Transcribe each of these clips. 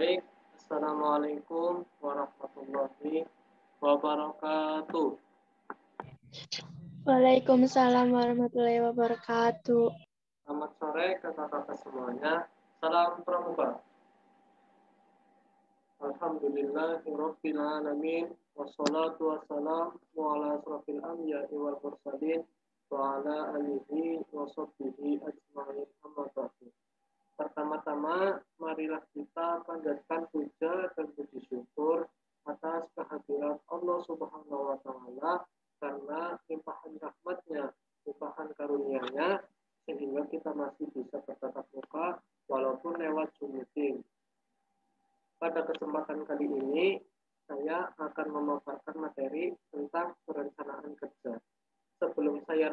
Baik, Assalamualaikum warahmatullahi wabarakatuh. Waalaikumsalam warahmatullahi wabarakatuh. Selamat sore kakak-kakak semuanya. Salam pramuka. Alhamdulillahirabbil alamin wassalatu wassalamu ala asrofil anbiya'i wal mursalin wa ala alihi wa sahbihi ajma'in amma ba'du. Pertama-tama marilah kita panjatkan puja dan puji syukur atas kehadiran Allah Subhanahu wa taala karena limpahan rahmatnya, limpahan karunia-Nya sehingga kita masih bisa bertatap muka walaupun lewat Zoom meeting. Pada kesempatan kali ini saya akan memaparkan materi tentang perencanaan kerja. Sebelum saya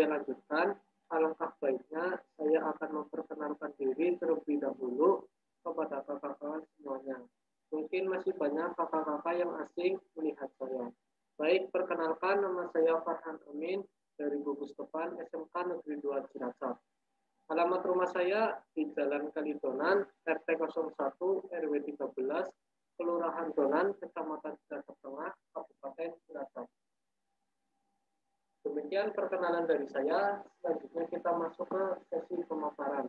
lanjutkan, alangkah baiknya saya akan memperkenalkan diri terlebih dahulu kepada kakak-kakak semuanya. Mungkin masih banyak kakak-kakak yang asing melihat saya. Baik, perkenalkan, nama saya Farhan Amin dari Gugus Depan SMK Negeri 2 Cilacap. Alamat rumah saya di Jalan Kalidonan, RT 01 RW 13, Kelurahan Donan, Kecamatan Cilacap Tengah, Kabupaten Cilacap. Demikian perkenalan dari saya. Selanjutnya kita masuk ke sesi pemaparan.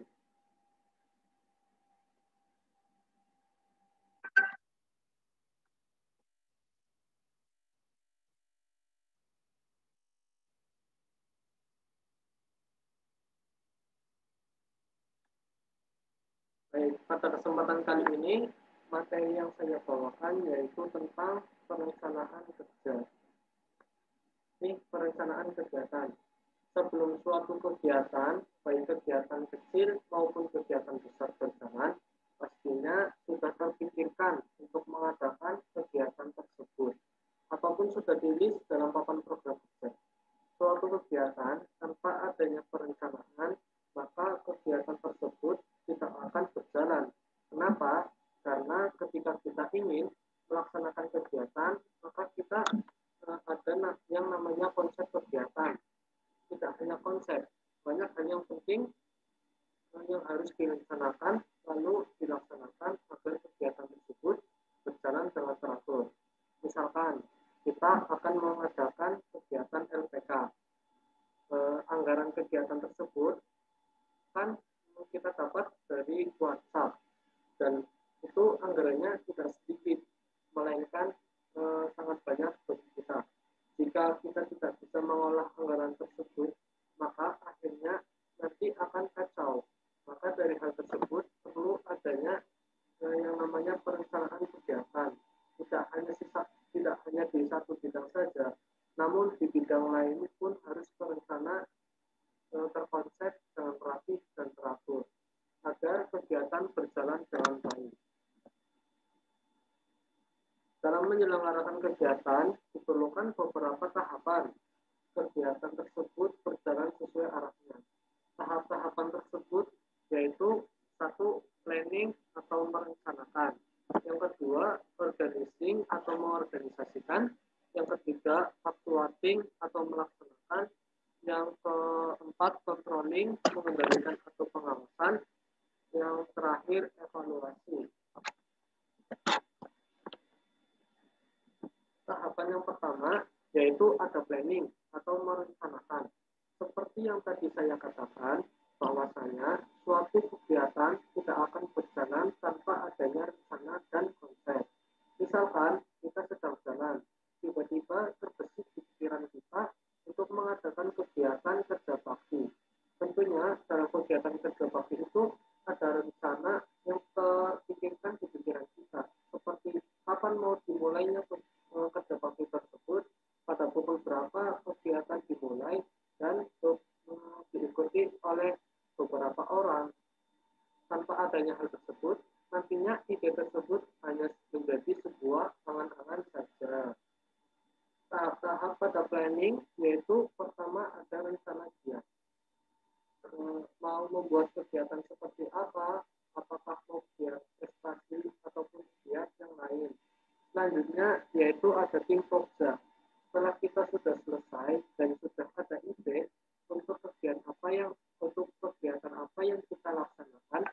Baik, pada kesempatan kali ini materi yang saya bawakan yaitu tentang perencanaan kerja. Ini perencanaan kegiatan. Sebelum suatu kegiatan, baik kegiatan kecil maupun kegiatan besar berjalan, pastinya sudah terpikirkan untuk mengadakan kegiatan tersebut, ataupun sudah dirilis dalam papan program kerja. Suatu kegiatan tanpa adanya perencanaan, maka kegiatan tersebut tidak akan berjalan. Kenapa? Karena ketika kita ingin melaksanakan kegiatan, maka kita ada yang namanya konsep kegiatan. Tidak hanya konsep, banyak hal yang penting yang harus direncanakan lalu dilaksanakan agar kegiatan tersebut berjalan dengan teratur. Misalkan kita akan mengadakan kegiatan LPK, anggaran kegiatan tersebut kan kita dapat dari WhatsApp dan itu anggarannya tidak sedikit, melainkan sangat banyak bagi kita. Jika kita tidak bisa mengolah anggaran tersebut, maka akhirnya nanti akan kacau. Maka dari hal tersebut perlu adanya yang namanya perencanaan kegiatan. Tidak hanya di satu bidang saja, namun di bidang lain pun harus berencana terkonsep dengan rapi dan teratur agar kegiatan berjalan dengan baik. Dalam menyelenggarakan kegiatan diperlukan beberapa tahapan. Kegiatan tersebut berjalan sesuai arahnya. Tahap-tahapan tersebut yaitu satu, planning atau merencanakan. Yang kedua, organizing atau mengorganisasikan. Yang ketiga, actuating atau melaksanakan. Yang keempat, controlling, mengendalikan atau pengawasan. Yang terakhir, evaluasi. Tahapan yang pertama yaitu ada planning atau merencanakan. Seperti yang tadi saya katakan, bahwasanya suatu kegiatan tidak akan berjalan tanpa adanya rencana dan konsep. Misalkan kita sedang jalan, tiba-tiba terbesit di pikiran kita untuk mengadakan kegiatan kerja bakti. Tentunya dalam kegiatan kerja bakti itu ada rencana yang terpikirkan di pikiran kita, seperti kapan mau dimulainya kerja bakti tersebut, pada pukul berapa kegiatan dimulai, dan diikuti oleh beberapa orang. Tanpa adanya hal tersebut, nantinya ide tersebut hanya menjadi sebuah angan-angan saja. Tahap-tahap pada planning yaitu pertama ada rencana giat. Mau membuat kegiatan seperti apa, apakah mau giat prestasi ataupun giat yang lain. Selanjutnya yaitu ada tim pokja. Setelah kita sudah selesai dan sudah ada ide untuk kegiatan apa yang kita laksanakan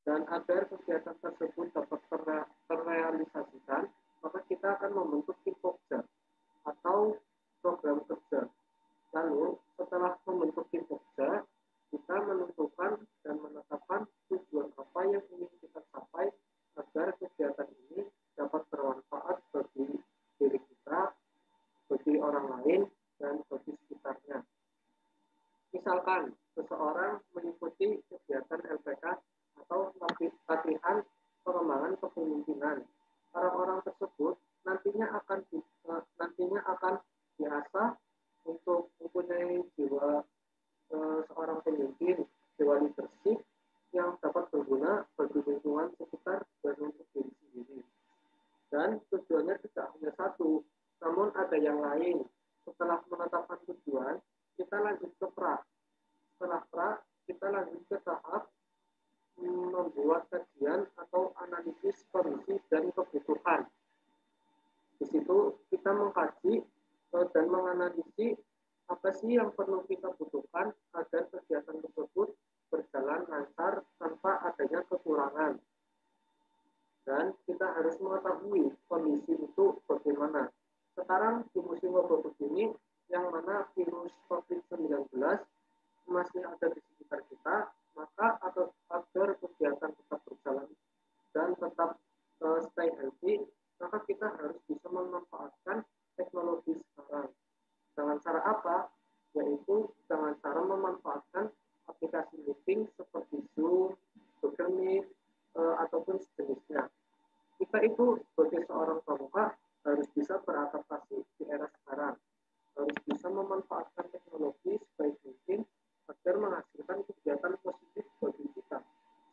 dan agar kegiatan Setelah membentuk tim kerja, kita menentukan dan menetapkan tujuan apa yang ingin kita capai agar kegiatan ini dapat bermanfaat bagi diri kita, bagi orang lain, dan bagi sekitarnya. Misalkan, seseorang mengikuti kegiatan LPK atau latihan pengembangan kepemimpinan. Orang-orang tersebut nantinya akan diasah untuk mempunyai jiwa seorang pemimpin, jiwa leadership yang dapat berguna bagi lingkungan sekitar dan untuk diri sendiri. Dan tujuannya tidak hanya satu, namun ada yang lain. Setelah menetapkan tujuan, kita lanjut ke pra. Setelah pra, kita lanjut ke tahap membuat kajian atau analisis kondisi dan kebutuhan. Di situ kita mengkaji dan menganalisis apa sih yang perlu kita butuhkan agar kegiatan tersebut berjalan lancar tanpa adanya kekurangan. Dan kita harus mengetahui kondisi itu bagaimana. Sekarang di musim wabah begini, yang mana virus COVID-19 masih ada di sekitar kita, maka agar kegiatan tetap berjalan dan tetap stay healthy, maka kita harus bisa memanfaatkan teknologi sekarang. Dengan cara apa? Yaitu dengan cara memanfaatkan aplikasi meeting seperti Zoom, Google Meet, ataupun sejenisnya. Kita itu sebagai seorang pramuka harus bisa beradaptasi di era sekarang, harus bisa memanfaatkan teknologi sebaik mungkin agar menghasilkan kegiatan positif bagi kita.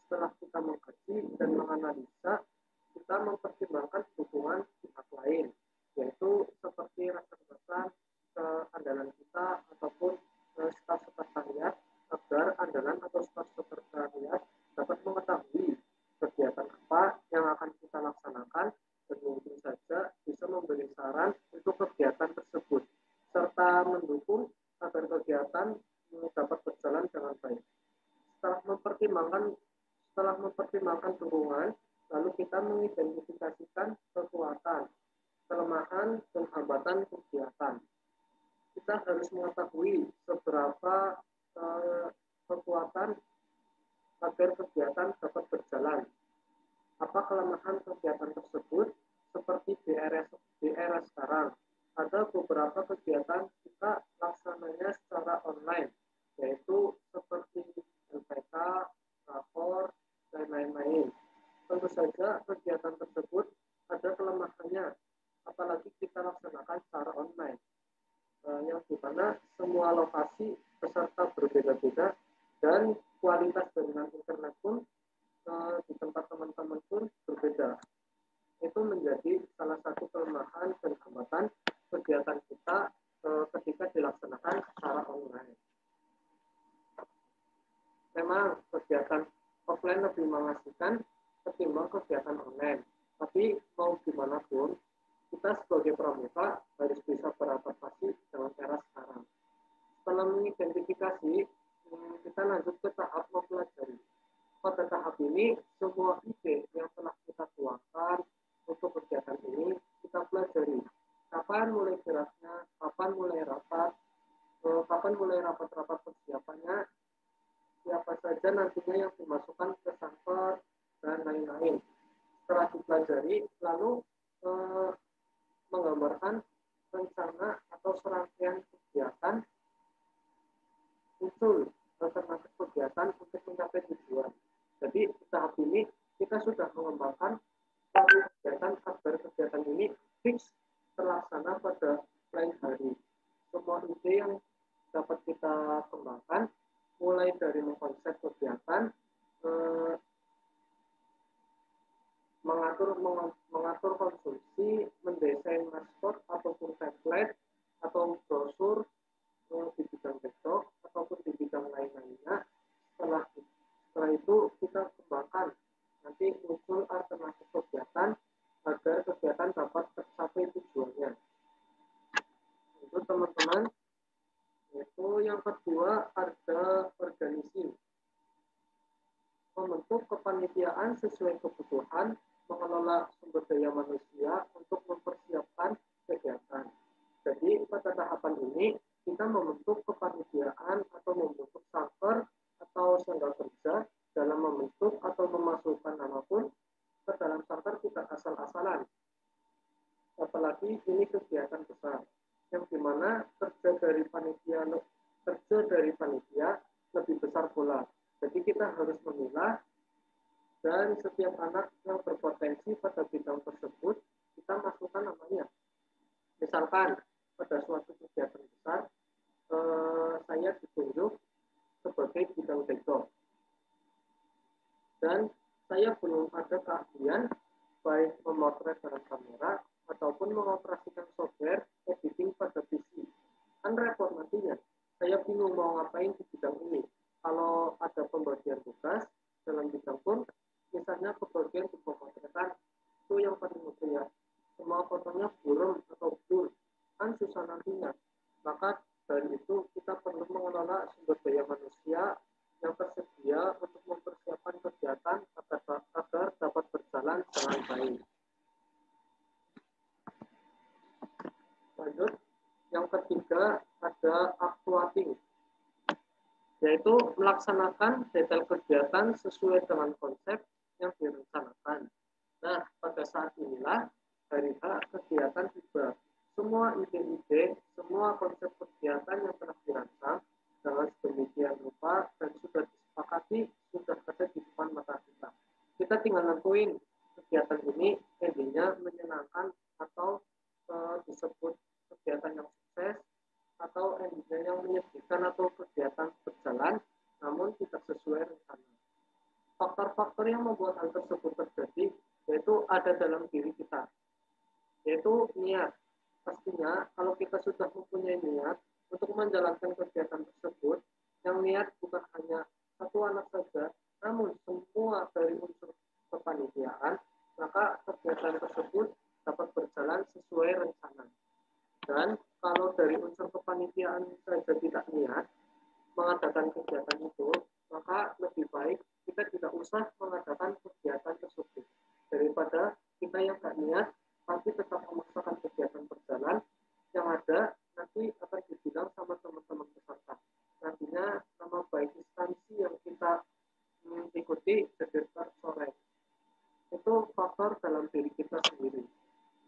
Setelah kita mengkaji dan menganalisa, kita mempertimbangkan dukungan pihak lain, yaitu seperti rekan-rekan andalan kita ataupun staf sekretariat, agar andalan atau staf sekretariat dapat mengetahui kegiatan apa yang akan kita laksanakan dan mungkin saja bisa memberi saran untuk kegiatan tersebut serta mendukung agar kegiatan dapat berjalan dengan baik. Setelah mempertimbangkan dukungan, lalu kita mengidentifikasikan kekuatan, kelemahan, dan hambatan kegiatan. Kita harus mengetahui seberapa kekuatan agar kegiatan dapat berjalan. Apa kelemahan kegiatan tersebut? Seperti di era sekarang, ada beberapa kegiatan kita laksananya secara online, yaitu seperti LPK, rapor, dan lain-lain. Tentu saja kegiatan tersebut ada kelemahannya, apalagi kita laksanakan secara online, yang dimana semua lokasi peserta berbeda-beda dan kualitas jaringan internet pun di tempat teman-teman pun berbeda. Itu menjadi salah satu kelemahan dan hambatan kegiatan kita ketika dilaksanakan secara online. Memang kegiatan offline lebih mengasihkan ketimbang kegiatan online. Tapi mau gimana pun, kita sebagai pramuka harus bisa beradaptasi dengan era sekarang. Setelah mengidentifikasi, kita lanjut ke tahap mempelajari. Pada tahap ini, semua ide yang telah kita tuangkan untuk kegiatan ini, kita pelajari. Kapan mulai geraknya, kapan mulai rapat persiapannya, siapa saja nantinya yang dimasukkan ke server, dan lain-lain. Setelah dipelajari, lalu menggambarkan rencana atau serangkaian kegiatan muncul alternatif kegiatan untuk mencapai tujuan. Jadi di tahap ini kita sudah mengembangkan kegiatan agar kegiatan ini fix terlaksana pada lain hari. Semua ide yang dapat kita kembangkan, mulai dari mengkonsep kegiatan, mengatur konsumsi, mendesain maskot ataupun template atau brosur di bidang TikTok ataupun di bidang lain-lainnya. Setelah itu kita kembangkan, nanti muncul alternatif kegiatan agar kegiatan dapat tercapai tujuannya. Itu teman-teman. Itu yang kedua, ada organisasi. Membentuk kepanitiaan sesuai kebutuhan, mengelola sumber daya manusia untuk mempersiapkan kegiatan. Jadi pada tahapan ini kita membentuk kepanitiaan dari panitia lebih besar pula. Jadi kita harus memilah dan setiap anak yang berpotensi pada bidang tersebut kita masukkan namanya. Misalkan pada suatu kegiatan besar saya ditunjuk sebagai bidang background dan saya belum ada keahlian baik memotret dengan kamera ataupun mengoperasikan software editing pada PC. Kan repot nantinya. Saya bingung mau ngapain di bidang ini. Kalau ada pembagian tugas dalam bidang pun, misalnya pembagian di pemotretan, itu yang paling mudah. Semua fotonya buram atau blur, kan susah nantinya. Maka dari itu kita perlu mengelola sumber daya manusia yang tersedia untuk mempersiapkan kegiatan agar dapat berjalan dengan baik. Lanjut, yang ketiga ada actuating, yaitu melaksanakan detail kegiatan sesuai dengan konsep yang direncanakan. Nah, pada saat inilah hari H kegiatan tiba. Semua ide-ide, semua konsep kegiatan yang telah dirancang dengan sedemikian rupa dan sudah disepakati, sudah ada di depan mata kita. Kita tinggal nentuin kegiatan ini endingnya menyenangkan atau disebut kegiatan yang sukses atau endingnya yang menyedihkan atau kegiatan berjalan namun tidak sesuai rencana. Faktor-faktor yang membuat hal tersebut terjadi yaitu ada dalam diri kita, yaitu niat. Pastinya kalau kita sudah mempunyai niat untuk menjalankan kegiatan tersebut, yang niat bukan hanya satu anak saja, namun semua dari unsur kepanitiaan, maka kegiatan tersebut dapat berjalan sesuai rencana. Dan kalau dari unsur kepanitiaan saja tidak niat mengadakan kegiatan itu, maka lebih baik kita tidak usah mengadakan kegiatan tersebut daripada kita yang tidak niat tapi tetap memaksakan kegiatan berjalan, yang ada nanti akan dibilang sama teman-teman peserta. Nantinya nama baik instansi yang kita ikuti jadi tercoreng. Itu faktor dalam diri kita sendiri.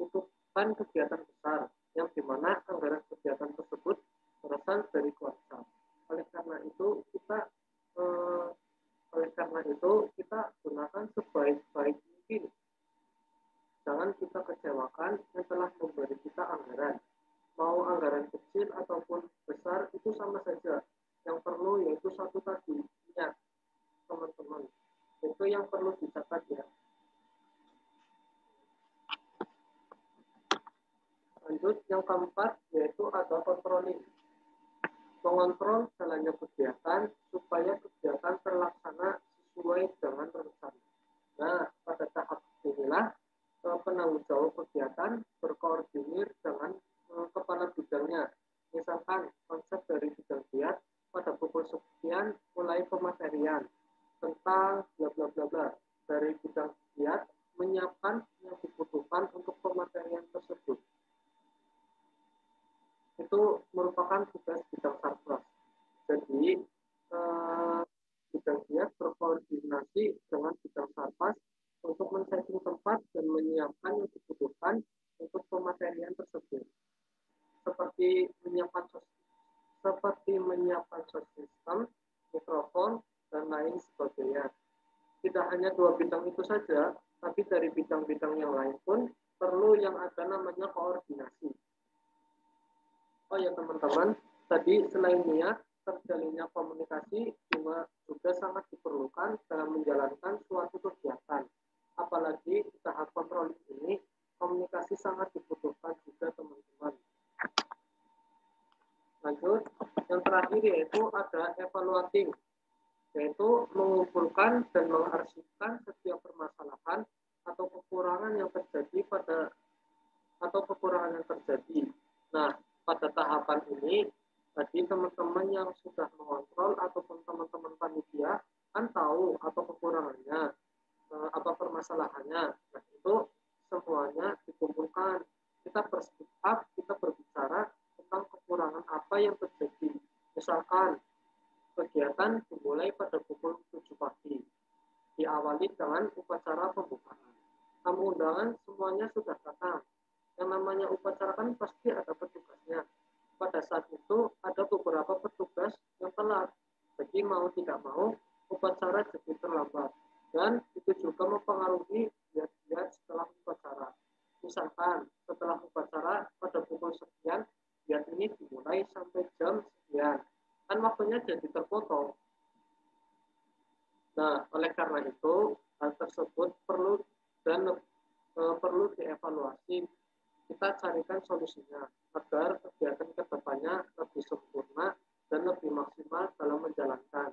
Itu kan kegiatan besar yang dimana anggaran kegiatan tersebut berasal dari keluarga. Oleh karena itu kita gunakan sebaik-baik mungkin. Jangan kita kecewakan yang telah memberi kita anggaran. Mau anggaran kecil ataupun besar itu sama saja. Yang perlu yaitu satu tadi, niat, teman-teman. Itu yang perlu dicatat ya. Lanjut, yang keempat yaitu ada controlling. Mengontrol jalannya kegiatan supaya kegiatan terlaksana sesuai dengan rencana. Nah, pada tahap inilah penanggung jawab kegiatan berkoordinir dengan kepala bidangnya. Misalkan konsep dari bidang giat pada pukul sekian mulai pematerian tentang bla bla bla bla. Dari bidang giat menyiapkan yang dibutuhkan untuk pematerian tersebut. Itu merupakan tugas bidang sarpras. Jadi bidang giat berkoordinasi dengan bidang sarpras untuk men-setting tempat dan menyiapkan yang dibutuhkan untuk pematerian tersebut. Seperti menyiapkan sound system, mikrofon, dan lain sebagainya. Tidak hanya dua bidang itu saja, tapi dari bidang-bidang yang lain pun perlu yang ada namanya koordinasi. Oh ya teman-teman, tadi selain niat, terjalinnya komunikasi juga sangat diperlukan dalam menjalankan suatu kegiatan. Apalagi di tahap kontrol ini, komunikasi sangat dibutuhkan juga teman-teman. Lanjut, yang terakhir yaitu ada evaluating, yaitu mengumpulkan dan mengarsipkan setiap permasalahan atau kekurangan yang terjadi. Nah, pada tahapan ini, tadi teman-teman yang sudah mengontrol ataupun teman-teman panitia kan tahu apa kekurangannya, apa permasalahannya. Nah, itu semuanya dikumpulkan. Kita berspeak up, kita berbicara tentang kekurangan apa yang terjadi. Misalkan kegiatan dimulai pada pukul 7 pagi. Diawali dengan upacara pembukaan. Tamu undangan semuanya sudah datang. Yang namanya upacara kan pasti ada petugasnya. pada saat itu ada beberapa petugas yang telat. Jadi mau tidak mau upacara jadi terlambat. Dan itu juga mempengaruhi giat-giat setelah upacara. Misalkan setelah upacara pada pukul sekian, giat ini dimulai sampai jam sekian. Kan waktunya jadi terpotong. Nah, oleh karena itu, hal tersebut perlu dievaluasi. Kita carikan solusinya agar kegiatan kedepannya lebih sempurna dan lebih maksimal dalam menjalankan.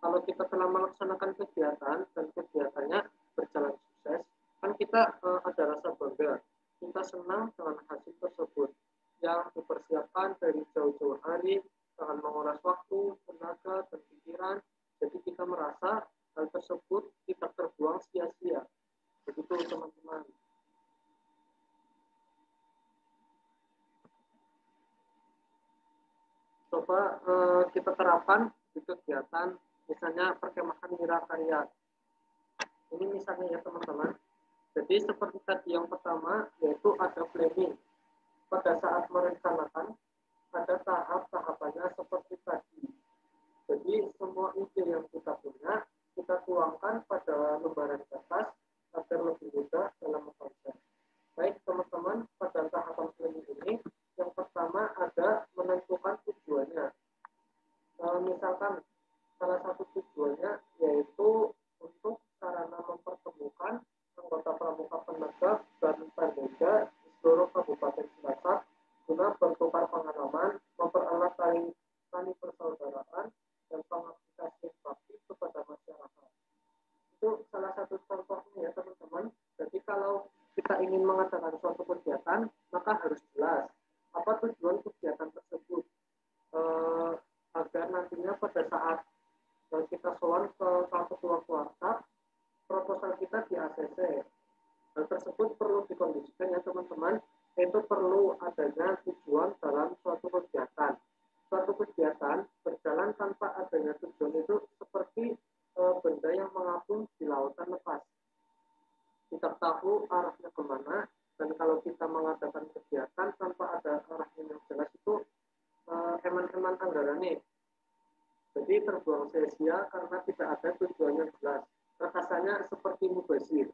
Kalau kita telah melaksanakan kegiatan dan kegiatannya berjalan sukses, kan kita ada rasa bangga. Kita senang dengan hasil tersebut yang dipersiapkan dari jauh-jauh hari dengan menguras waktu, tenaga, dan pikiran. Jadi kita merasa hal tersebut tidak terbuang sia-sia. Begitu teman-teman. Coba kita terapkan di kegiatan, misalnya perkemahan Wirakarya. Ini misalnya ya teman-teman. Jadi seperti tadi yang pertama, yaitu ada planning. Pada saat merencanakan, ada tahap-tahapannya seperti tadi. Jadi semua ide yang kita punya, kita tuangkan pada lembaran kertas agar lebih mudah dalam mengkonsep. Baik teman-teman, pada tahapan planning ini, yang pertama ada menentukan tujuannya. Misalkan salah satu tujuannya yaitu untuk sarana mempertemukan anggota pramuka penegak dan perdega di seluruh Kabupaten Cilacap guna bertukar pengalaman, mempererat tali persaudaraan, dan pengaplikasian bakti kepada masyarakat. Itu salah satu contohnya ya teman-teman. Jadi kalau kita ingin mengadakan suatu kegiatan, maka harus jelas apa tujuan kegiatan tersebut, agar nantinya pada saat kita soal ke ketua keluarga, proposal kita di ACC. Hal tersebut perlu dikondisikan ya teman-teman, itu perlu adanya tujuan dalam suatu kegiatan. Suatu kegiatan berjalan tanpa adanya tujuan itu seperti benda yang mengapung di lautan lepas. Kita tahu arahnya kemana, dan kalau kita mengadakan kegiatan tanpa ada arahnya yang jelas itu eman-eman anggarannya. Jadi terbuang sia-sia karena tidak ada tujuan yang jelas. Rasanya seperti mubazir.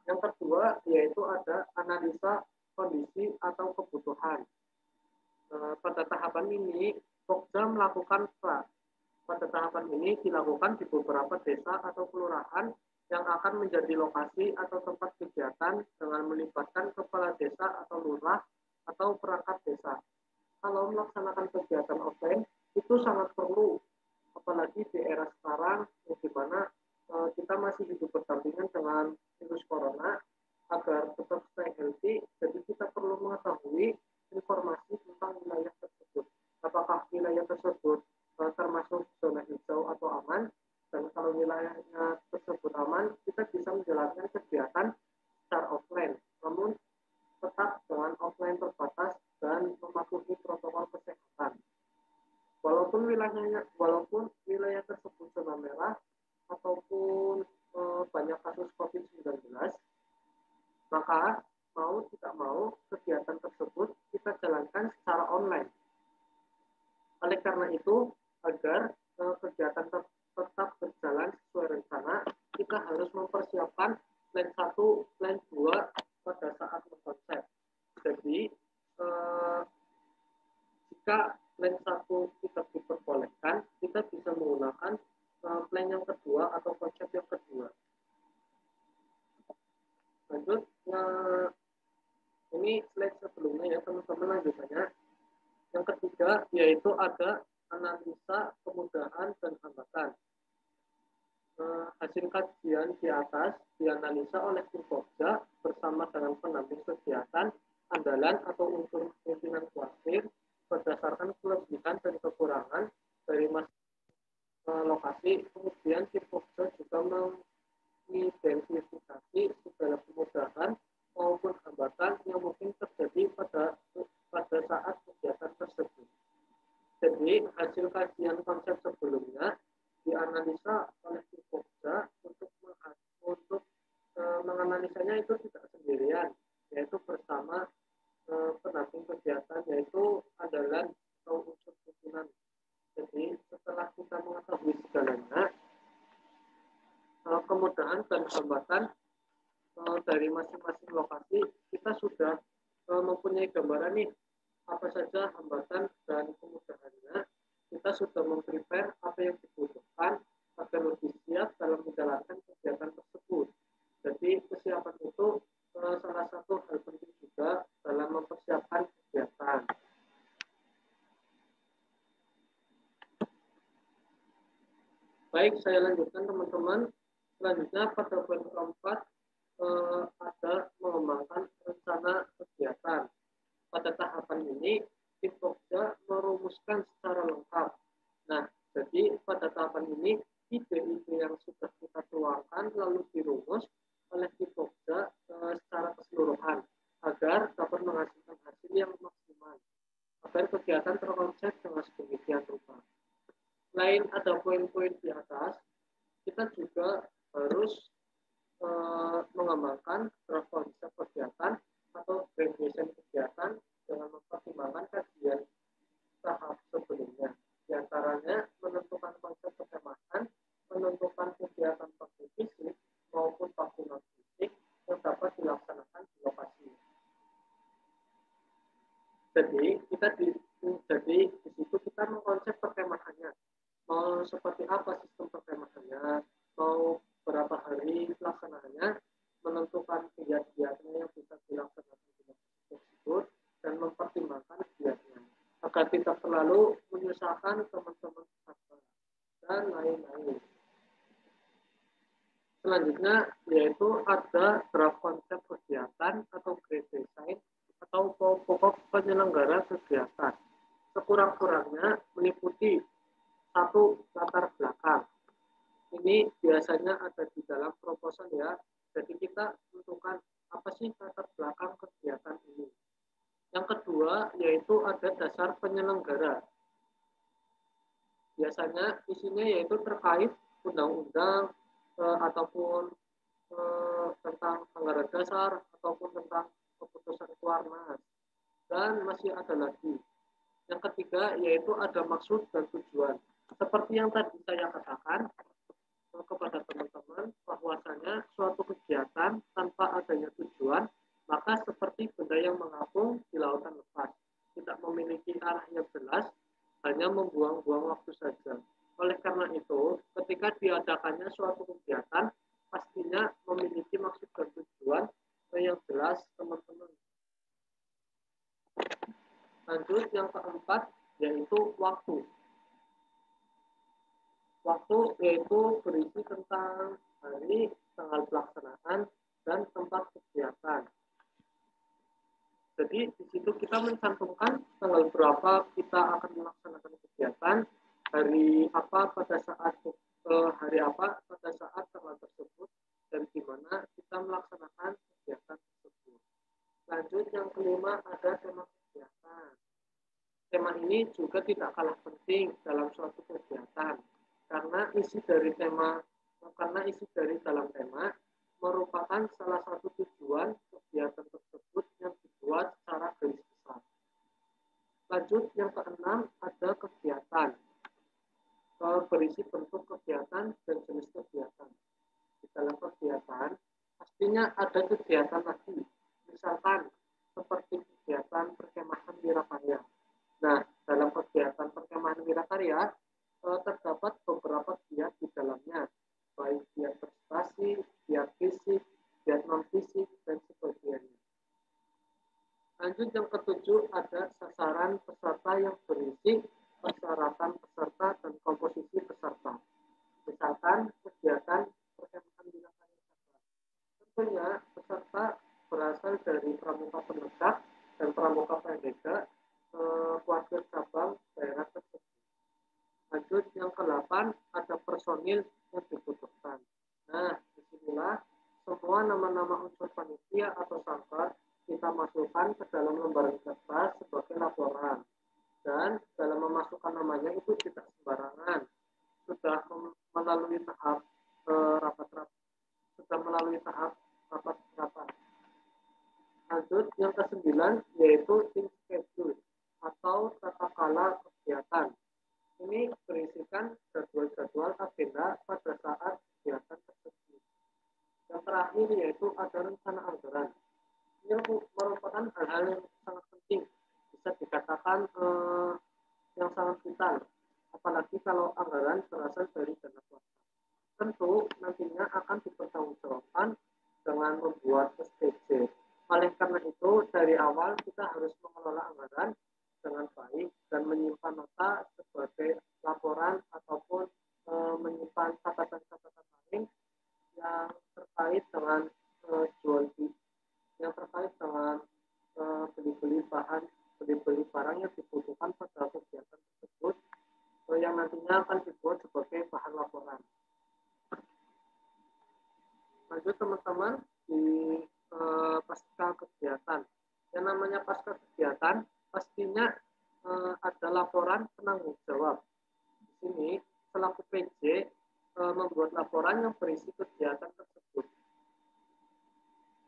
Yang kedua yaitu ada analisa kondisi atau kebutuhan. Pada tahapan ini, Pokja melakukan pra. Pada tahapan ini dilakukan di beberapa desa atau kelurahan yang akan menjadi lokasi atau tempat kegiatan dengan melibatkan kepala desa atau lurah atau perangkat desa. Kalau melaksanakan kegiatan offline itu sangat perlu, apalagi di era sekarang di mana kita masih hidup berdampingan dengan virus corona. Agar tetap stay healthy, jadi kita perlu mengetahui informasi tentang wilayah tersebut. Apakah wilayah tersebut termasuk zona hijau atau aman, dan kalau wilayahnya tersebut aman, kita bisa menjalankan kegiatan secara offline, namun tetap dengan offline terbatas dan mematuhi protokol kesehatan. Walaupun wilayah tersebut zona merah ataupun banyak kasus COVID-19, maka mau tidak mau kegiatan tersebut kita jalankan secara online. Oleh karena itu, agar kegiatan tetap berjalan sesuai rencana, kita harus mempersiapkan plan 1, plan 2 pada saat mengkonsep. Jadi, jika plan 1 tidak diperbolehkan, kita bisa menggunakan plan yang kedua atau konsep yang kedua. Lanjut, ini slide sebelumnya ya teman-teman, lanjutannya. Yang ketiga yaitu ada analisa kemudahan dan hambatan. Hasil kajian di atas dianalisa oleh tim Pokja bersama dengan pendamping kegiatan, andalan atau unsur pimpinan kuartir berdasarkan kelebihan dan kekurangan dari lokasi. Kemudian tim Pokja juga mengidentifikasi segala kemudahan maupun hambatan yang mungkin terjadi pada saat kegiatan tersebut. Jadi hasil kajian konsep sebelumnya dianalisa oleh tim Pokja untuk menganalisanya itu tidak sendirian, yaitu bersama rintangan dan hambatan dari masing-masing lokasi. Kita sudah mempunyai gambaran nih apa saja hambatan dan kemudahannya. Kita sudah memprepare apa yang dibutuhkan agar lebih siap dalam menjalankan kegiatan tersebut. Jadi kesiapan itu salah satu hal penting juga dalam mempersiapkan kegiatan. Baik, saya lanjutkan teman-teman. Selanjutnya pada poin keempat ada mengembangkan rencana kegiatan. Pada tahapan ini, tim Pokja merumuskan secara lengkap. Nah, jadi pada tahapan ini, ide-ide yang sudah kita tuangkan lalu dirumus oleh tim Pokja secara keseluruhan agar dapat menghasilkan hasil yang maksimal, agar kegiatan terkonsep dengan sedemikian rupa. Selain ada poin-poin di atas, kita juga harus mengembangkan draft konsep kegiatan atau grand vision kegiatan dengan mempertimbangkan kajian tahap sebelumnya. Di antaranya menentukan konsep perkemahan, menentukan kegiatan praktik fisik maupun praktik non fisik yang dapat dilaksanakan di lokasi. Jadi di situ kita mengkonsep perkemahannya. Mau seperti apa sistem perkemahannya, mau berapa hari pelaksanaannya, menentukan kegiatan yang bisa dilaksanakan di lokasi tersebut, dan mempertimbangkan kegiatannya agar tidak terlalu menyusahkan teman-teman peserta dan lain-lain. Selanjutnya yaitu ada draft konsep kegiatan atau grade design atau pokok penyelenggara kegiatan. Sekurang-kurangnya meliputi satu latar belakang. Ini biasanya ada di dalam proposal ya. Jadi kita tentukan apa sih latar belakang kegiatan ini. Yang kedua yaitu ada dasar penyelenggara. Biasanya isinya yaitu terkait undang-undang ataupun tentang anggaran dasar ataupun tentang keputusan Keluarnas. Dan masih ada lagi. Yang ketiga yaitu ada maksud dan tujuan. Seperti yang tadi saya katakan kepada teman-teman bahwasanya suatu kegiatan tanpa adanya tujuan maka seperti benda yang mengapung di lautan lepas, tidak memiliki arah yang jelas, hanya membuang-buang waktu saja. Oleh karena itu, ketika diadakannya suatu kegiatan pastinya memiliki maksud dan tujuan yang jelas teman-teman. Lanjut yang keempat yaitu waktu. Waktu yaitu berisi tentang hari, tanggal pelaksanaan, dan tempat kegiatan. Jadi di situ kita mencantumkan tanggal berapa kita akan melaksanakan kegiatan, hari apa pada saat hari apa pada saat tanggal tersebut, dan di mana kita melaksanakan kegiatan tersebut. Lanjut yang kelima ada tema kegiatan. Tema ini juga tidak kalah penting dalam suatu kegiatan. Karena isi dari dalam tema merupakan salah satu tujuan kegiatan tersebut yang dibuat secara garis besar. Lanjut yang keenam ada kegiatan. Berisi bentuk kegiatan dan jenis kegiatan. Di dalam kegiatan pastinya ada kegiatan lagi. Misalkan seperti kegiatan perkemahan Wirakarya. Nah, dalam kegiatan perkemahan Wirakarya terdapat beberapa giat di dalamnya, baik giat prestasi, giat fisik, giat non-fisik, dan sebagainya. Lanjut yang ketujuh ada sasaran peserta yang berisi persyaratan peserta dan komposisi peserta. Misalkan kegiatan perkemahan Wirakarya. Tentunya peserta berasal dari pramuka penegak dan pramuka pendega kuartir cabang daerah tersebut. Lanjut yang ke-8 ada personil yang dibutuhkan. Nah, disinilah semua nama-nama unsur panitia atau sanggar kita masukkan ke dalam lembar kertas sebagai laporan. Dan dalam memasukkan namanya itu tidak sembarangan. Sudah melalui tahap rapat-rapat. Lanjut yang ke-9 yaitu tim schedule atau tata kelola kegiatan. Ini berisikan jadwal-jadwal agenda pada saat kegiatan tersebut. sangat vital, apalagi kalau anggaran berasal dari dana swasta. Tentu nantinya akan dipertanggungjawabkan dengan membuat SPJ. Oleh karena itu, dari awal kita harus mengelola anggaran dengan baik dan menyimpan nota sebagai laporan ataupun menyimpan catatan-catatan lain yang terkait dengan jual beli, yang terkait dengan beli-beli bahan, beli-beli barang yang dibutuhkan pada kegiatan tersebut, yang nantinya akan dibuat sebagai bahan laporan. Lanjut teman-teman di pasca kegiatan. Yang namanya pasca kegiatan pastinya ada laporan penanggung jawab. Di sini selaku PJ membuat laporan yang berisi kegiatan tersebut,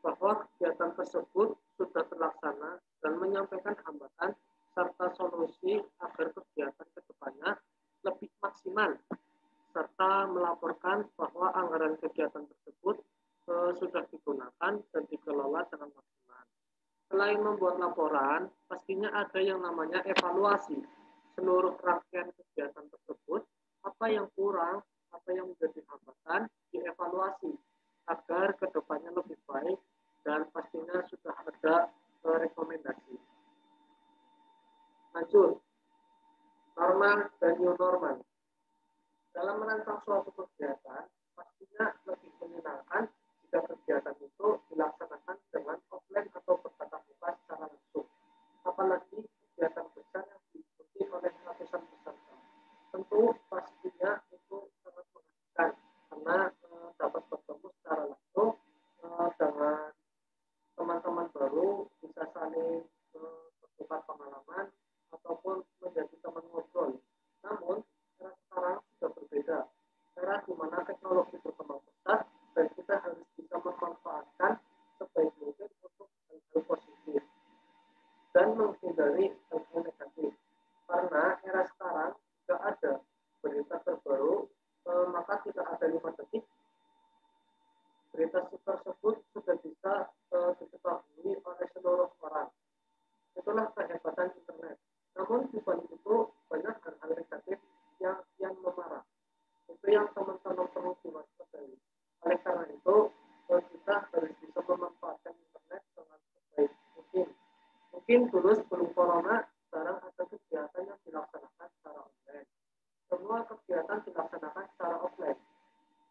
bahwa kegiatan tersebut sudah terlaksana dan menyampaikan hambatan serta solusi agar kegiatan kedepannya lebih maksimal, serta melaporkan bahwa anggaran kegiatan tersebut sudah digunakan dan dikelola dengan maksimal. Selain membuat laporan, pastinya ada yang namanya evaluasi seluruh rangkaian kegiatan tersebut, apa yang kurang, apa yang menjadi hambatan, dievaluasi agar kedepannya lebih baik dan pastinya sudah ada rekomendasi. Lanjut, norma dan new normal. Dalam merancang suatu kegiatan, pastinya lebih menyenangkan jika kegiatan itu dilaksanakan dengan offline atau bertatap muka secara langsung. Apalagi kegiatan besar yang diikuti oleh ratusan peserta. Tentu pastinya itu sangat menyenangkan karena dapat bertemu secara langsung dengan teman-teman baru, bisa saling bertukar pengalaman ataupun menjadi teman ngobrol. Namun era sekarang sudah berbeda. Era di mana teknologi berkembang pesat dan kita harus bisa memanfaatkan sebaik mungkin untuk hal-hal positif dan menghindari hal-hal negatif. Karena era sekarang jika ada berita terbaru, maka tidak ada 5 detik berita tersebut sudah bisa diketahui oleh seluruh orang. Itulah kehebatan internet. Namun di balik itu banyak hal-hal negatif yang memarah. Itu yang teman-teman perlu diwaspadai. Oleh karena itu kita harus bisa memanfaatkan internet dengan sebaik mungkin. Mungkin dulu sebelum corona, sekarang ada kegiatan yang dilaksanakan secara online. Semua kegiatan dilaksanakan secara offline.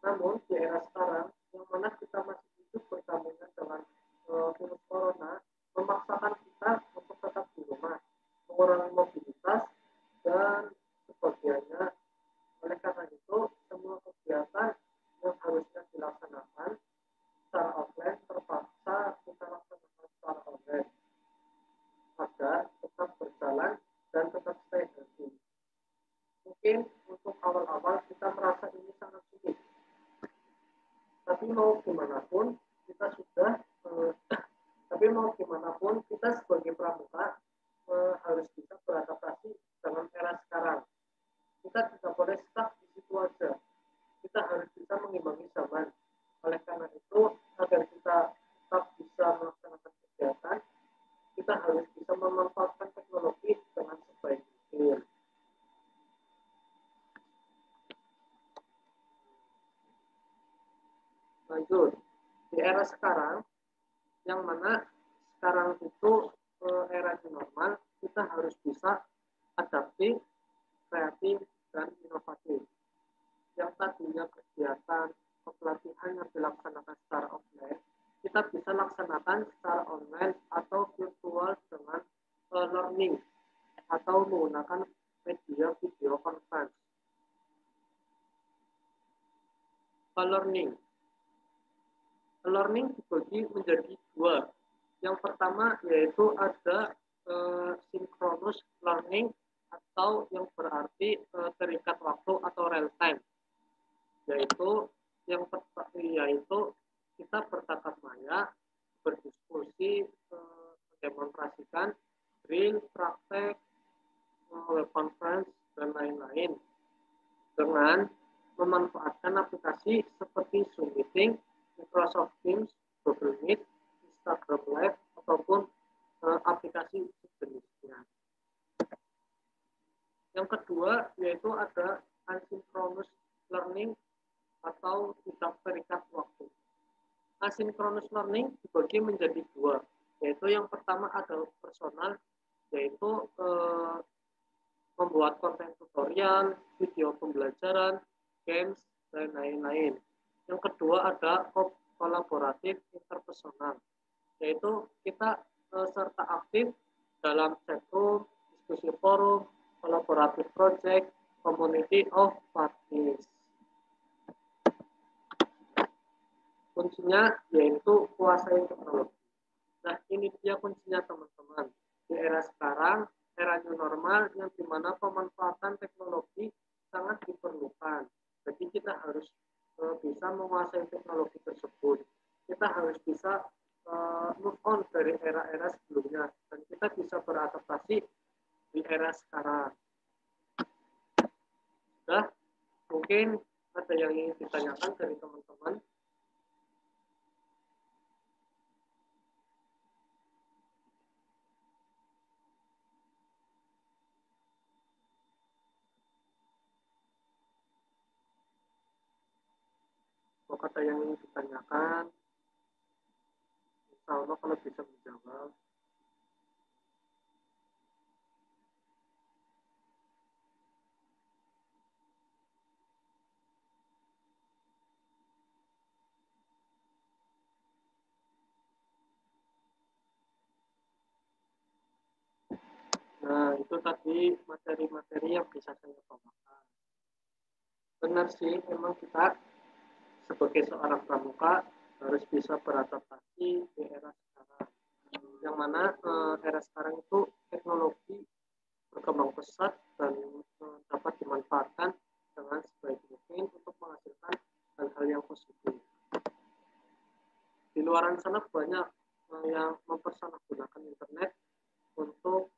Namun di era sekarang, yang mana kita masih hidup berdampingan dengan virus corona, memaksakan kita untuk tetap di rumah, mengurangi mobilitas dan sebagainya. Oleh karena itu, semua kegiatan yang harusnya dilaksanakan secara offline terpaksa kita laksanakan secara online agar tetap berjalan dan tetap stay healthy. Mungkin untuk awal-awal kita merasa ini sangat sulit, tapi mau dimanapun kita sebagai pramuka harus bisa beradaptasi dengan era sekarang. Kita tidak boleh stuck di situ aja. Kita harus bisa mengimbangi zaman. Oleh karena itu, agar kita tetap bisa melaksanakan kegiatan, kita harus bisa memanfaatkan teknologi dengan sebaik mungkin. Lanjut, di era sekarang, yang mana sekarang itu era new normal, kita harus bisa adaptif, kreatif, dan inovatif. Yang tadinya kegiatan pelatihan yang dilaksanakan secara offline, kita bisa laksanakan secara online atau virtual dengan learning atau menggunakan media video conference. Learning dibagi menjadi 2. Yang pertama yaitu ada synchronous learning atau yang berarti terikat waktu atau real time. Yaitu kita bertatap maya, berdiskusi, mendemonstrasikan drill, praktek, web conference dan lain-lain dengan memanfaatkan aplikasi seperti Zoom Meeting, Microsoft Teams, Google Meet, Instagram Live, ataupun aplikasi sejenisnya. Yang kedua yaitu ada asynchronous learning atau tidak terikat waktu. Asynchronous learning dibagi menjadi dua, yaitu yang pertama ada personal, yaitu membuat konten tutorial, video pembelajaran, games, dan lain-lain. Yang kedua ada kolaboratif interpersonal, yaitu kita serta aktif dalam chatroom, diskusi forum, kolaboratif project, community of parties. Kuncinya yaitu kuasai teknologi. Nah, ini dia kuncinya teman-teman. Di era sekarang, era new normal yang dimana pemanfaatan teknologi sangat diperlukan. Jadi kita harus bisa menguasai teknologi tersebut. Kita harus bisa move on dari era-era sebelumnya dan kita bisa beradaptasi di era sekarang. Sudah, mungkin ada yang ingin ditanyakan dari teman-teman. Kalau ada yang ingin ditanyakan, insya Allah kalau bisa menjawab. Nah, itu tadi materi-materi yang bisa saya bawakan. Benar sih, memang kita sebagai seorang pramuka harus bisa beradaptasi di era sekarang. Yang mana era sekarang itu teknologi berkembang pesat dan dapat dimanfaatkan dengan sebaik mungkin untuk menghasilkan hal-hal yang positif. Di luar sana banyak yang mempersalahgunakan internet untuk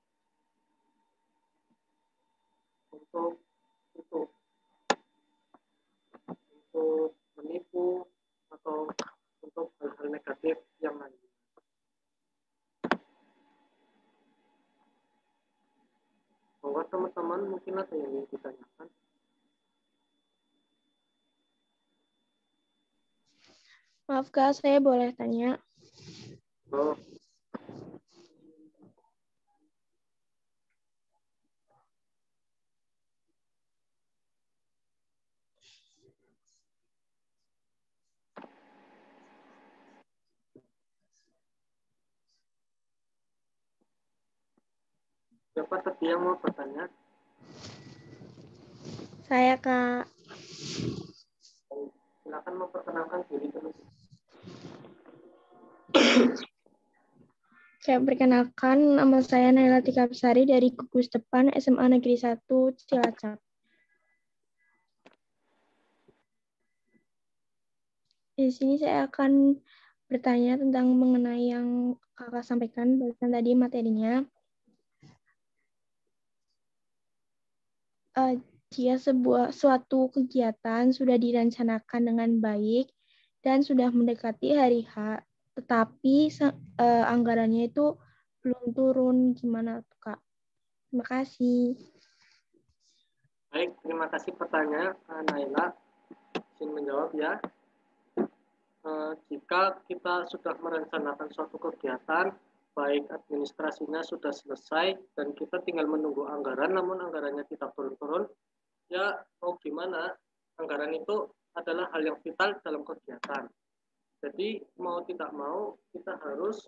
menipu atau untuk hal-hal negatif yang lain. Bahwa teman-teman mungkin ada yang ingin ditanyakan. Maaf Kak, saya boleh tanya? Oh. Siapa tadi yang mau bertanya? Saya Kak. Silakan memperkenalkan diri dulu. Saya perkenalkan, nama saya Naila Tikapsari dari Gugus Depan SMA Negeri 1 Cilacap. Di sini saya akan bertanya tentang mengenai yang Kakak sampaikan barusan tadi materinya. Jika suatu kegiatan sudah direncanakan dengan baik dan sudah mendekati hari H, tetapi anggarannya itu belum turun, gimana tuh Kak? Terima kasih. Baik, terima kasih pertanyaan Naila. Izin menjawab ya. Jika kita sudah merencanakan suatu kegiatan, baik administrasinya sudah selesai dan kita tinggal menunggu anggaran, namun anggarannya tidak turun-turun, ya mau gimana, anggaran itu adalah hal yang vital dalam kegiatan. Jadi mau tidak mau kita harus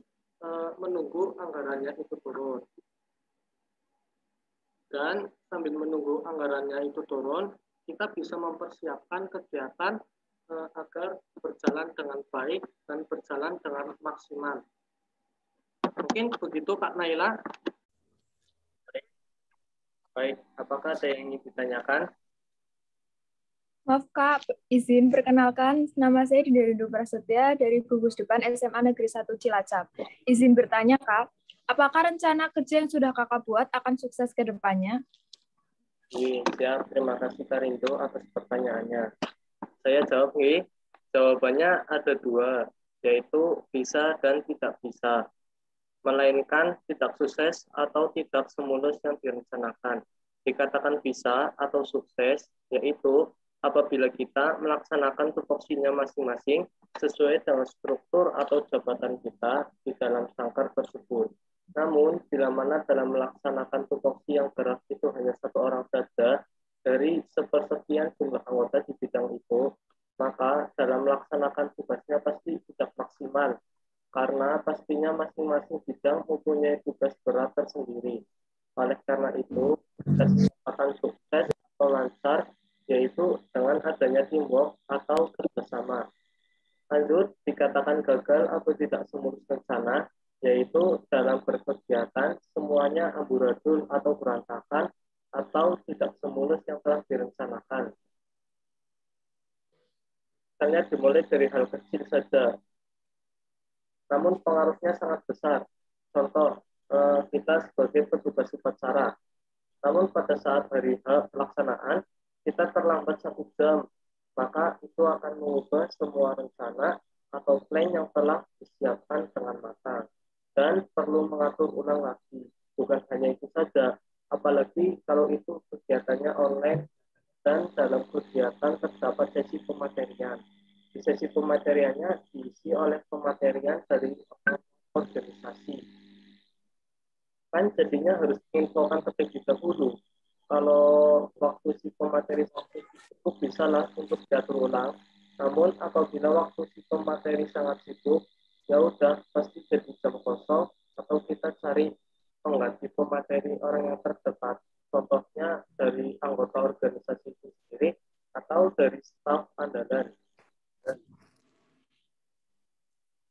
menunggu anggarannya itu turun. Dan sambil menunggu anggarannya itu turun, kita bisa mempersiapkan kegiatan agar berjalan dengan baik dan berjalan dengan maksimal. Mungkin begitu Kak Naila. Baik, apakah ada yang ingin ditanyakan? Maaf Kak, izin perkenalkan, nama saya Dinda Rindu Prasetya dari Gugus Depan SMA Negeri 1 Cilacap. Izin bertanya Kak, apakah rencana kerja yang sudah Kakak buat akan sukses ke depannya? Siap, terima kasih Kak Rindu atas pertanyaannya. Saya jawab nih, jawabannya ada dua, yaitu bisa dan tidak bisa. Melainkan tidak sukses atau tidak semulus yang direncanakan. dikatakan bisa atau sukses, yaitu apabila kita melaksanakan tupoksinya masing-masing sesuai dengan struktur atau jabatan kita di dalam sangkar tersebut. Namun, bila mana dalam melaksanakan tupoksi yang gerak itu hanya satu orang saja dari sepersekian jumlah anggota di bidang itu, maka dalam melaksanakan tugasnya pasti tidak maksimal, karena pastinya masing-masing bidang mempunyai tugas berat tersendiri. Oleh karena itu, tes akan sukses atau lancar, yaitu dengan adanya teamwork atau kerjasama. Lanjut, dikatakan gagal atau tidak semulus rencana, yaitu dalam berkegiatan semuanya amburadul atau berantakan, atau tidak semulus yang telah direncanakan. Misalnya dimulai dari hal kecil saja, namun pengaruhnya sangat besar. Contoh, kita sebagai petugas upacara, namun pada saat hari H pelaksanaan, kita terlambat 1 jam, maka itu akan mengubah semua rencana atau plan yang telah disiapkan dengan matang. Dan perlu mengatur ulang lagi. Bukan hanya itu saja, apalagi kalau itu kegiatannya online dan dalam kegiatan terdapat sesi pematerian. Di sesi pemateriannya diisi oleh pematerian dari organisasi. Kan jadinya harus menginfokan terlebih dahulu. Kalau waktu si pemateri itu bisa lah untuk diatur ulang. Namun apabila waktu si pemateri sangat sibuk, ya udah pasti jadi jam kosong atau kita cari pengganti pemateri orang yang terdekat. Contohnya dari anggota organisasi itu sendiri atau dari staf andalan.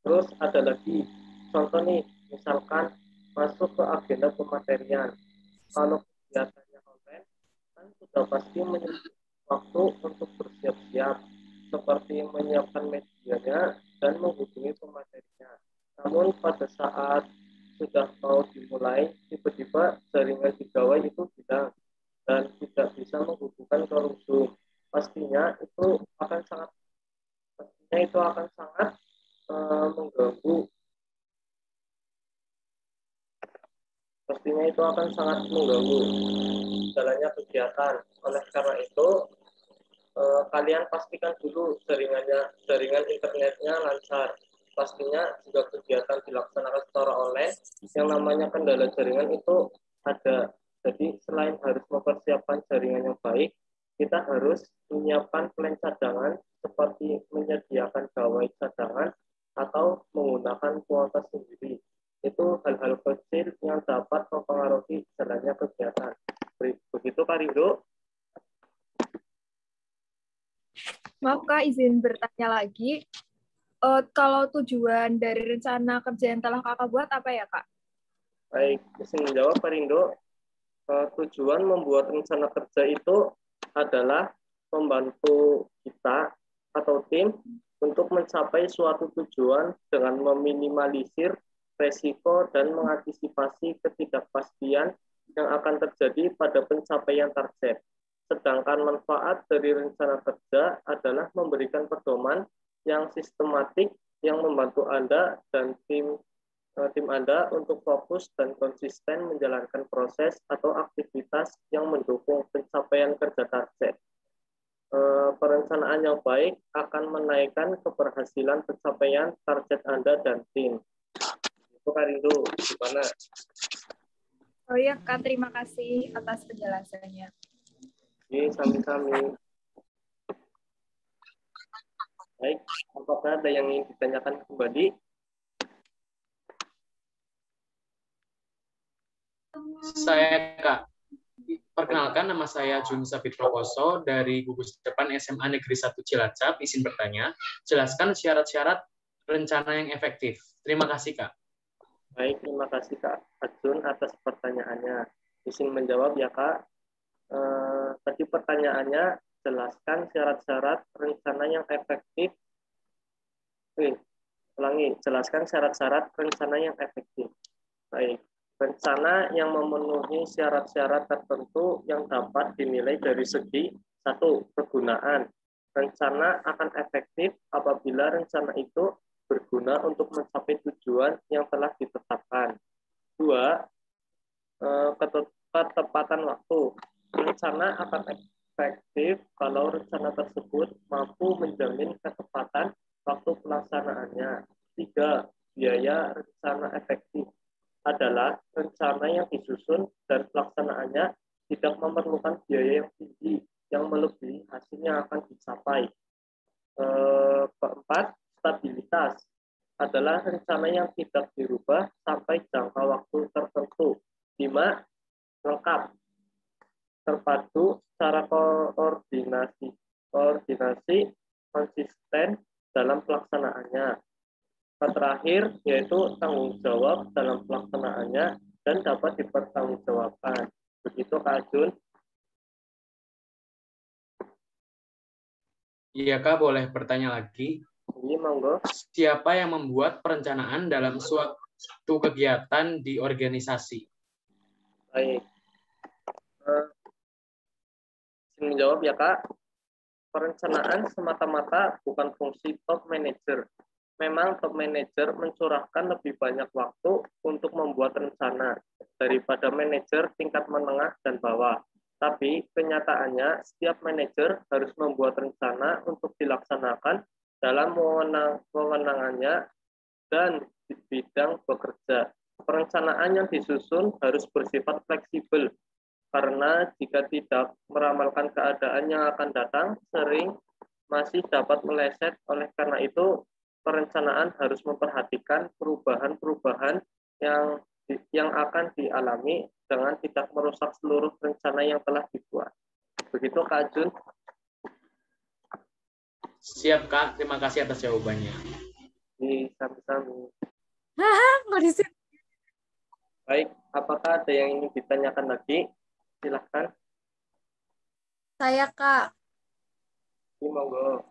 Terus ada lagi contoh nih, misalkan masuk ke agenda pematerian. Kalau kegiatannya online, kan sudah pasti menyediakan waktu untuk bersiap-siap, seperti menyiapkan medianya dan menghubungi pematerinya. Namun pada saat sudah mau dimulai, tiba-tiba jaringan di gawai itu hilang dan tidak bisa menghubungkan ke Zoom. Pastinya itu akan sangat mengganggu. Pastinya itu akan sangat mengganggu jalannya kegiatan. Oleh karena itu, kalian pastikan dulu jaringan internetnya lancar. Pastinya jika kegiatan dilaksanakan secara online, yang namanya kendala jaringan itu ada. Jadi selain harus mempersiapkan jaringan yang baik, kita harus menyiapkan plan cadangan seperti menyediakan gawai cadangan atau menggunakan kuota sendiri. Itu hal-hal kecil yang dapat mempengaruhi jalannya kegiatan. Begitu Kak Rindu. Maaf Kak, izin bertanya lagi. Kalau tujuan dari rencana kerja yang telah Kakak buat apa ya Kak? Baik, izin menjawab Pak Rindu. Tujuan membuat rencana kerja itu adalah membantu kita atau tim untuk mencapai suatu tujuan dengan meminimalisir resiko dan mengantisipasi ketidakpastian yang akan terjadi pada pencapaian target. Sedangkan manfaat dari rencana kerja adalah memberikan pedoman yang sistematik yang membantu Anda dan tim Anda untuk fokus dan konsisten menjalankan proses atau aktivitas yang mendukung pencapaian kerja target. Perencanaan yang baik akan menaikkan keberhasilan pencapaian target Anda dan tim. Itu Kak Rindu, gimana? Oh iya Kak, terima kasih atas penjelasannya. Oke, sami-sami. Baik, apakah ada yang ingin ditanyakan kembali? Saya Kak, perkenalkan nama saya Junsa Fitrokoso dari gugus depan SMA Negeri 1 Cilacap. Izin bertanya, jelaskan syarat-syarat rencana yang efektif. Terima kasih Kak. Baik, terima kasih Kak Ajun atas pertanyaannya. Izin menjawab ya Kak. Tadi pertanyaannya, jelaskan syarat-syarat rencana yang efektif. Jelaskan syarat-syarat rencana yang efektif. Baik. Rencana yang memenuhi syarat-syarat tertentu yang dapat dinilai dari segi 1. Kegunaan. Rencana akan efektif apabila rencana itu berguna untuk mencapai tujuan yang telah ditetapkan. 2. Ketepatan waktu. Rencana akan efektif kalau rencana tersebut mampu menjamin ketepatan waktu pelaksanaannya. 3. Biaya rencana efektif adalah rencana yang disusun dan pelaksanaannya tidak memerlukan biaya yang tinggi yang melebihi hasil yang akan dicapai. Keempat, stabilitas adalah rencana yang tidak dirubah sampai jangka waktu tertentu. 5. Lengkap, terpadu, secara koordinasi konsisten dalam pelaksanaannya. Terakhir yaitu tanggung jawab dalam pelaksanaannya dan dapat dipertanggungjawabkan. Begitu Kak Jun. Iya Kak, boleh bertanya lagi? Ini monggo. Siapa yang membuat perencanaan dalam suatu kegiatan di organisasi? Baik. Saya menjawab ya Kak. Perencanaan semata-mata bukan fungsi top manager. Memang top manager mencurahkan lebih banyak waktu untuk membuat rencana daripada manajer tingkat menengah dan bawah. Tapi kenyataannya setiap manajer harus membuat rencana untuk dilaksanakan dalam wewenangannya dan di bidang bekerja. Perencanaan yang disusun harus bersifat fleksibel, karena jika tidak meramalkan keadaan yang akan datang, sering masih dapat meleset. Oleh karena itu, perencanaan harus memperhatikan perubahan-perubahan yang akan dialami dengan tidak merusak seluruh rencana yang telah dibuat. Begitu Kak Jun. Siap Kak, terima kasih atas jawabannya. Sami-sami. Nggak di sini. Baik, apakah ada yang ingin ditanyakan lagi? Silahkan. Saya Kak. Monggo.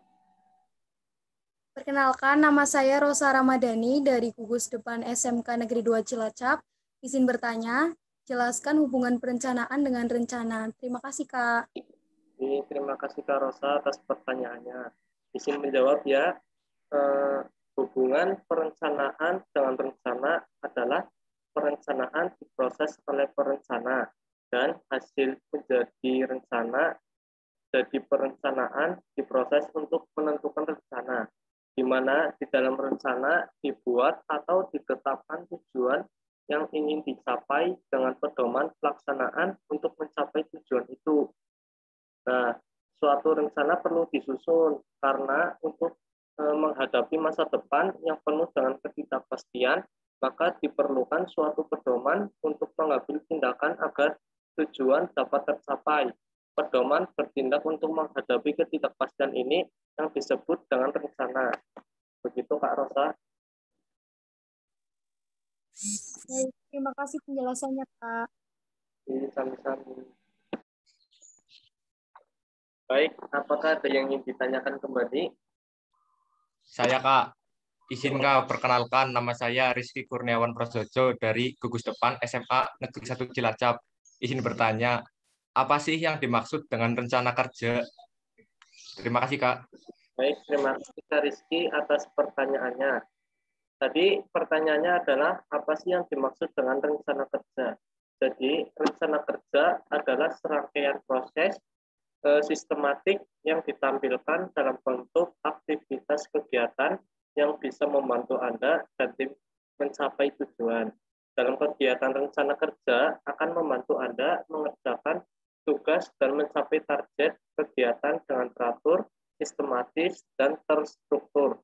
Perkenalkan, nama saya Rosa Ramadhani dari gugus depan SMK Negeri 2 Cilacap. Izin bertanya, jelaskan hubungan perencanaan dengan rencana. Terima kasih, Kak. Terima kasih Kak Rosa atas pertanyaannya. Izin menjawab ya. Hubungan perencanaan dengan rencana adalah perencanaan diproses oleh perencana dan hasil menjadi rencana jadi perencanaan diproses untuk menentukan rencana, di mana di dalam rencana dibuat atau ditetapkan tujuan yang ingin dicapai dengan pedoman pelaksanaan untuk mencapai tujuan itu. Nah, suatu rencana perlu disusun karena untuk menghadapi masa depan yang penuh dengan ketidakpastian, maka diperlukan suatu pedoman untuk mengambil tindakan agar tujuan dapat tercapai. Pedoman bertindak untuk menghadapi ketidakpastian ini yang disebut dengan rencana. Begitu Kak Rosa. Baik, terima kasih penjelasannya, Kak. Sami-sami. Baik, apakah ada yang ingin ditanyakan kembali? Saya Kak, izin Kak perkenalkan, nama saya Rizky Kurniawan Prasojo dari gugus depan SMA Negeri 1 Cilacap. Izin bertanya, apa sih yang dimaksud dengan rencana kerja? Terima kasih Kak. Baik, terima kasih Kak Rizky atas pertanyaannya. Tadi pertanyaannya adalah apa sih yang dimaksud dengan rencana kerja? Jadi rencana kerja adalah serangkaian proses sistematik yang ditampilkan dalam bentuk aktivitas kegiatan yang bisa membantu Anda dan tim mencapai tujuan. Dalam kegiatan rencana kerja akan membantu Anda mengerjakan tugas dan mencapai target kegiatan dengan teratur, sistematis, dan terstruktur.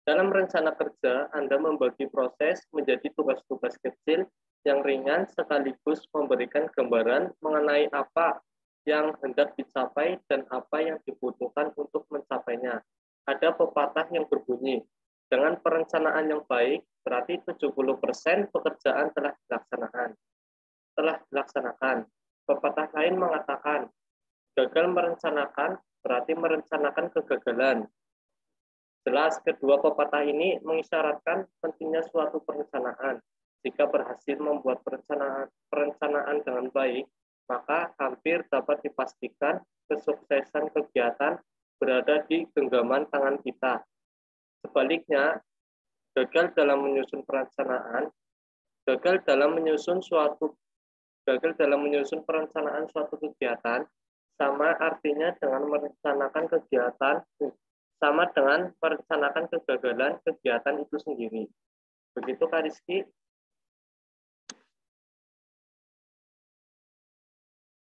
Dalam rencana kerja, Anda membagi proses menjadi tugas-tugas kecil yang ringan sekaligus memberikan gambaran mengenai apa yang hendak dicapai dan apa yang dibutuhkan untuk mencapainya. Ada pepatah yang berbunyi, dengan perencanaan yang baik, berarti 70% pekerjaan telah dilaksanakan. Pepatah lain mengatakan, gagal merencanakan berarti merencanakan kegagalan. Jelas, kedua pepatah ini mengisyaratkan pentingnya suatu perencanaan. Jika berhasil membuat perencanaan dengan baik, maka hampir dapat dipastikan kesuksesan kegiatan berada di genggaman tangan kita. Sebaliknya, gagal dalam menyusun suatu Gagal dalam menyusun perencanaan suatu kegiatan sama artinya dengan merencanakan kegiatan, sama dengan merencanakan kegagalan kegiatan itu sendiri. Begitu Kak Rizky.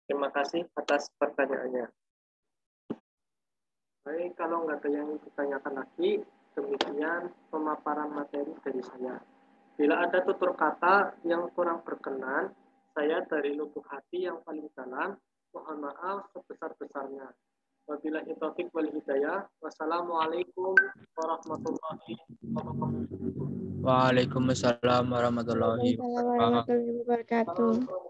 Terima kasih atas pertanyaannya. Baik, kalau nggak ada yang ditanyakan lagi, demikian pemaparan materi dari saya. Bila ada tutur kata yang kurang berkenan, saya dari lubuk hati yang paling dalam, mohon maaf sebesar-besarnya. Wabillahi taufiq wal hidayah. Wassalamualaikum warahmatullahi wabarakatuh. Waalaikumsalam warahmatullahi Waalaikumsalam warahmatullahi wabarakatuh.